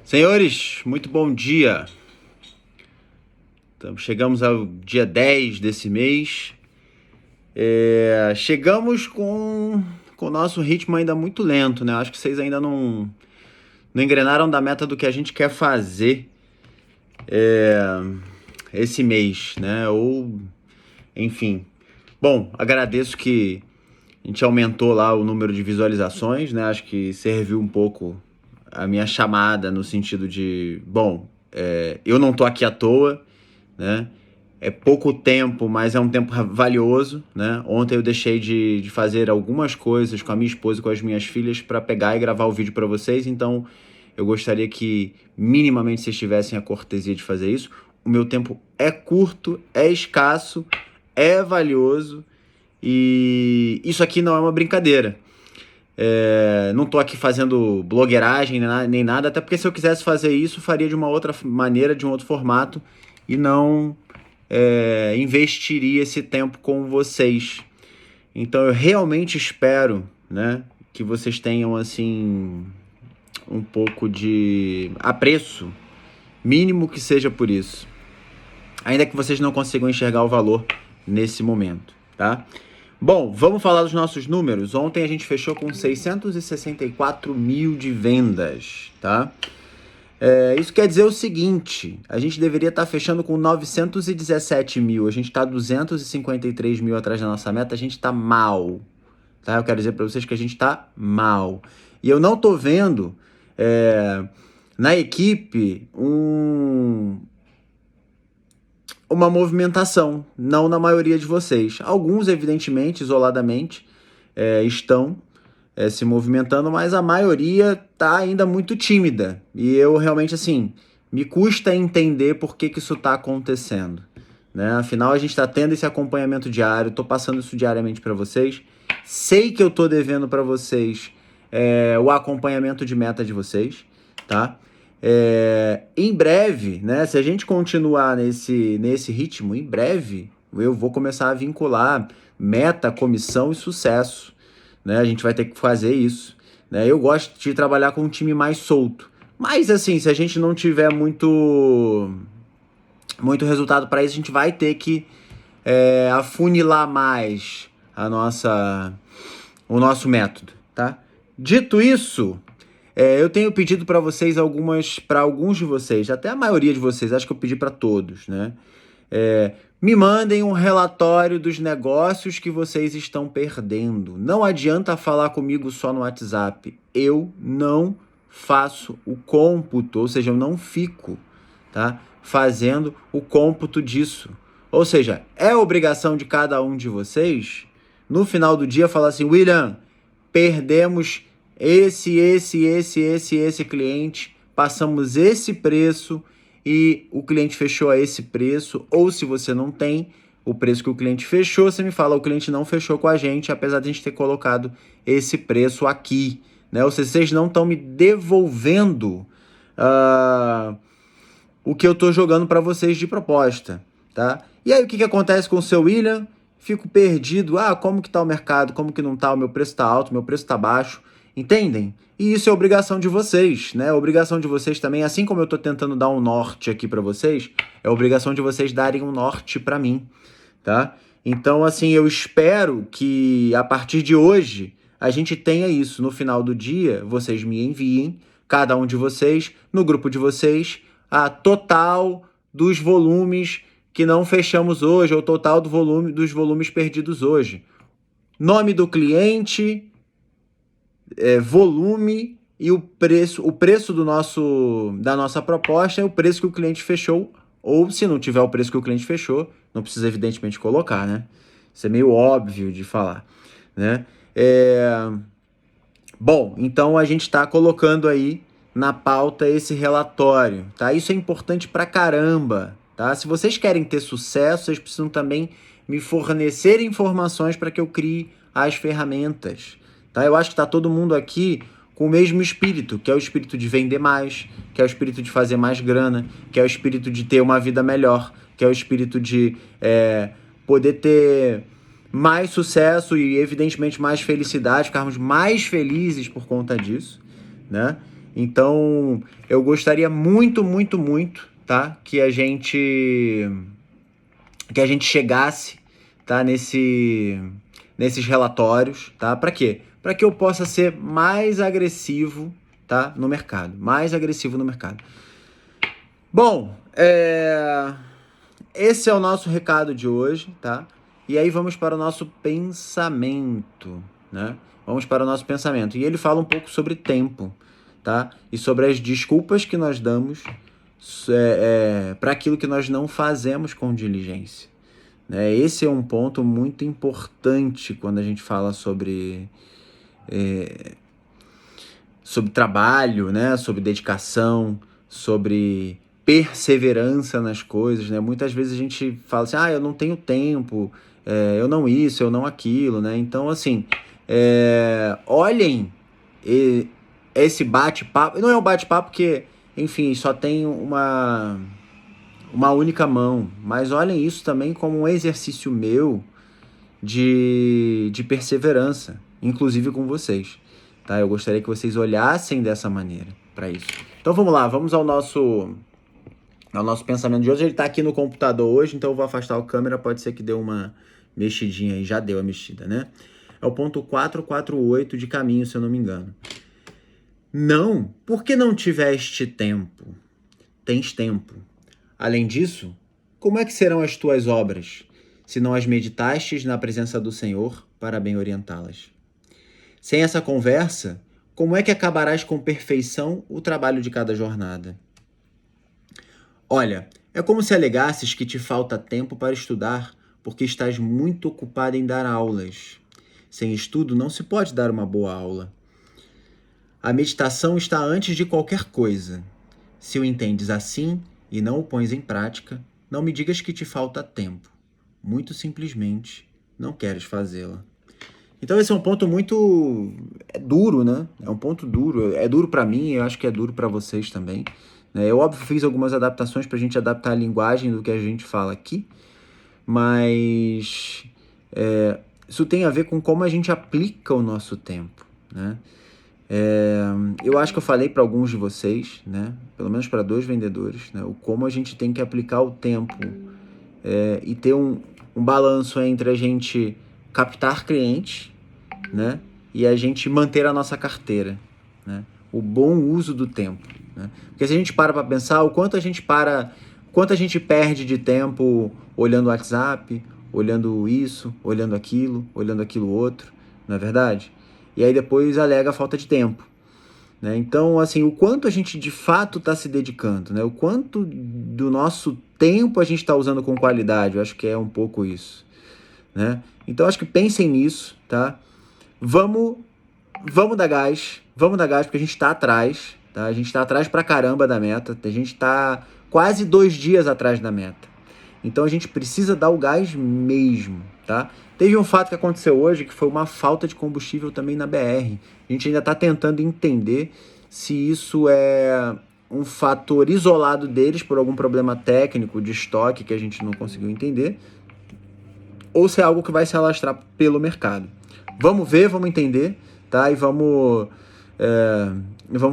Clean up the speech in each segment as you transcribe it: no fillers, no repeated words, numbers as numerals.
Senhores, muito bom dia. Chegamos ao dia 10 desse mês. Chegamos com o nosso ritmo ainda muito lento, né? Acho que vocês ainda não engrenaram da meta do que a gente quer fazer esse mês, né? Ou, enfim. Bom, agradeço que a gente aumentou lá o número de visualizações, né? Acho que serviu um pouco a minha chamada no sentido de, eu não tô aqui à toa, né? É pouco tempo, mas é um tempo valioso, né? Ontem eu deixei de fazer algumas coisas com a minha esposa e com as minhas filhas para pegar e gravar o vídeo para vocês, então eu gostaria que minimamente vocês tivessem a cortesia de fazer isso. O meu tempo é curto, é escasso, é valioso e isso aqui não é uma brincadeira. Não tô aqui fazendo blogueiragem nem nada, até porque se eu quisesse fazer isso, faria de uma outra maneira, de um outro formato, e não investiria esse tempo com vocês. Então eu realmente espero, né, que vocês tenham assim um pouco de apreço, mínimo que seja por isso, ainda que vocês não consigam enxergar o valor nesse momento, tá? Bom, vamos falar dos nossos números. Ontem a gente fechou com 664 mil de vendas, tá? Isso quer dizer o seguinte, a gente deveria estar fechando com 917 mil, a gente está 253 mil atrás da nossa meta, a gente está mal, tá? Eu quero dizer para vocês que a gente está mal. E eu não tô vendo na equipe uma movimentação, não na maioria de vocês. Alguns, evidentemente, isoladamente, estão se movimentando, mas a maioria está ainda muito tímida. E eu realmente, assim, me custa entender por que isso está acontecendo, né? Afinal, a gente está tendo esse acompanhamento diário, estou passando isso diariamente para vocês. Sei que eu estou devendo para vocês o acompanhamento de meta de vocês, tá? Em breve, né, se a gente continuar nesse ritmo, em breve eu vou começar a vincular meta, comissão e sucesso, né? A gente vai ter que fazer isso, né? Eu gosto de trabalhar com um time mais solto, mas assim, se a gente não tiver muito resultado para isso, a gente vai ter que afunilar mais o nosso método, tá? Dito isso, eu tenho pedido para vocês para alguns de vocês, até a maioria de vocês, acho que eu pedi para todos, né? Me mandem um relatório dos negócios que vocês estão perdendo. Não adianta falar comigo só no WhatsApp. Eu não faço o cômputo, ou seja, eu não fico, tá, fazendo o cômputo disso. Ou seja, é obrigação de cada um de vocês, no final do dia, falar assim, William, perdemos esse cliente, passamos esse preço e o cliente fechou a esse preço, ou se você não tem o preço que o cliente fechou, você me fala, o cliente não fechou com a gente, apesar de a gente ter colocado esse preço aqui, né? Ou seja, vocês não estão me devolvendo o que eu estou jogando para vocês de proposta, tá? E aí o que acontece com o seu William? Fico perdido, como que tá o mercado, como que não tá, o meu preço tá alto, o meu preço tá baixo, entendem? E isso é obrigação de vocês, né? Obrigação de vocês também, assim como eu tô tentando dar um norte aqui para vocês, é obrigação de vocês darem um norte para mim, tá? Então, assim, eu espero que a partir de hoje a gente tenha isso. No final do dia, vocês me enviem, cada um de vocês, no grupo de vocês, a total dos volumes que não fechamos hoje, ou total dos volumes perdidos hoje. Nome do cliente, volume e o preço da nossa proposta é o preço que o cliente fechou, ou se não tiver o preço que o cliente fechou, não precisa evidentemente colocar, né? Isso é meio óbvio de falar, né? Bom, então a gente está colocando aí na pauta esse relatório, tá? Isso é importante pra caramba, tá? Se vocês querem ter sucesso, vocês precisam também me fornecer informações para que eu crie as ferramentas, tá? Eu acho que está todo mundo aqui com o mesmo espírito, que é o espírito de vender mais, que é o espírito de fazer mais grana, que é o espírito de ter uma vida melhor, que é o espírito de poder ter mais sucesso e, evidentemente, mais felicidade, ficarmos mais felizes por conta disso, né? Então, eu gostaria muito, muito, muito, tá? Que a gente chegasse, tá? Nesses relatórios, tá? Para quê? Para que eu possa ser mais agressivo, tá? No mercado, mais agressivo no mercado. Bom, esse é o nosso recado de hoje, tá? E aí vamos para o nosso pensamento, né? Vamos para o nosso pensamento. E ele fala um pouco sobre tempo, tá? E sobre as desculpas que nós damos para aquilo que nós não fazemos com diligência. Né? Esse é um ponto muito importante quando a gente fala sobre trabalho, né? Sobre dedicação, sobre perseverança nas coisas, né? Muitas vezes a gente fala assim, eu não tenho tempo, eu não isso, eu não aquilo, né? Então, assim, olhem esse bate-papo, não é um bate-papo porque, enfim, só tem uma única mão, mas olhem isso também como um exercício meu de perseverança, inclusive com vocês. Tá? Eu gostaria que vocês olhassem dessa maneira para isso. Então vamos lá, vamos ao nosso pensamento de hoje. Ele está aqui no computador hoje, então eu vou afastar a câmera, pode ser que dê uma mexidinha aí, já deu a mexida, né? É o ponto 448 de caminho, se eu não me engano. Não, porque não tiveste tempo? Tens tempo. Além disso, como é que serão as tuas obras, se não as meditastes na presença do Senhor para bem orientá-las? Sem essa conversa, como é que acabarás com perfeição o trabalho de cada jornada? Olha, é como se alegasses que te falta tempo para estudar porque estás muito ocupado em dar aulas. Sem estudo não se pode dar uma boa aula. A meditação está antes de qualquer coisa. Se o entendes assim e não o pões em prática, não me digas que te falta tempo. Muito simplesmente não queres fazê-la. Então esse é um ponto muito duro, né? É um ponto duro. É duro para mim, eu acho que é duro para vocês também. Eu, óbvio, fiz algumas adaptações para a gente adaptar a linguagem do que a gente fala aqui, mas isso tem a ver com como a gente aplica o nosso tempo, né? Eu acho que eu falei para alguns de vocês, né? Pelo menos para 2 vendedores, né? Como a gente tem que aplicar o tempo e ter um balanço entre a gente captar clientes, né? E a gente manter a nossa carteira, né? O bom uso do tempo, né? Porque se a gente para pensar o quanto a gente perde de tempo olhando o WhatsApp, olhando isso, olhando aquilo outro, não é verdade? E aí depois alega a falta de tempo, né? Então, assim, o quanto a gente de fato está se dedicando, né? O quanto do nosso tempo a gente está usando com qualidade, eu acho que é um pouco isso, né? Então, acho que pensem nisso, tá? Vamos dar gás, porque a gente está atrás, tá? A gente está atrás pra caramba da meta, a gente está quase 2 dias atrás da meta. Então a gente precisa dar o gás mesmo, tá? Teve um fato que aconteceu hoje, que foi uma falta de combustível também na BR. A gente ainda está tentando entender se isso é um fator isolado deles por algum problema técnico de estoque que a gente não conseguiu entender, ou se é algo que vai se alastrar pelo mercado. Vamos ver, vamos entender, tá? E vamos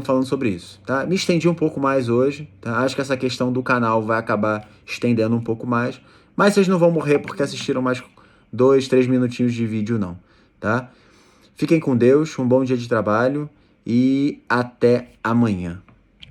falando sobre isso, tá? Me estendi um pouco mais hoje, tá? Acho que essa questão do canal vai acabar estendendo um pouco mais, mas vocês não vão morrer porque assistiram mais 2, 3 minutinhos de vídeo, não, tá? Fiquem com Deus, um bom dia de trabalho e até amanhã.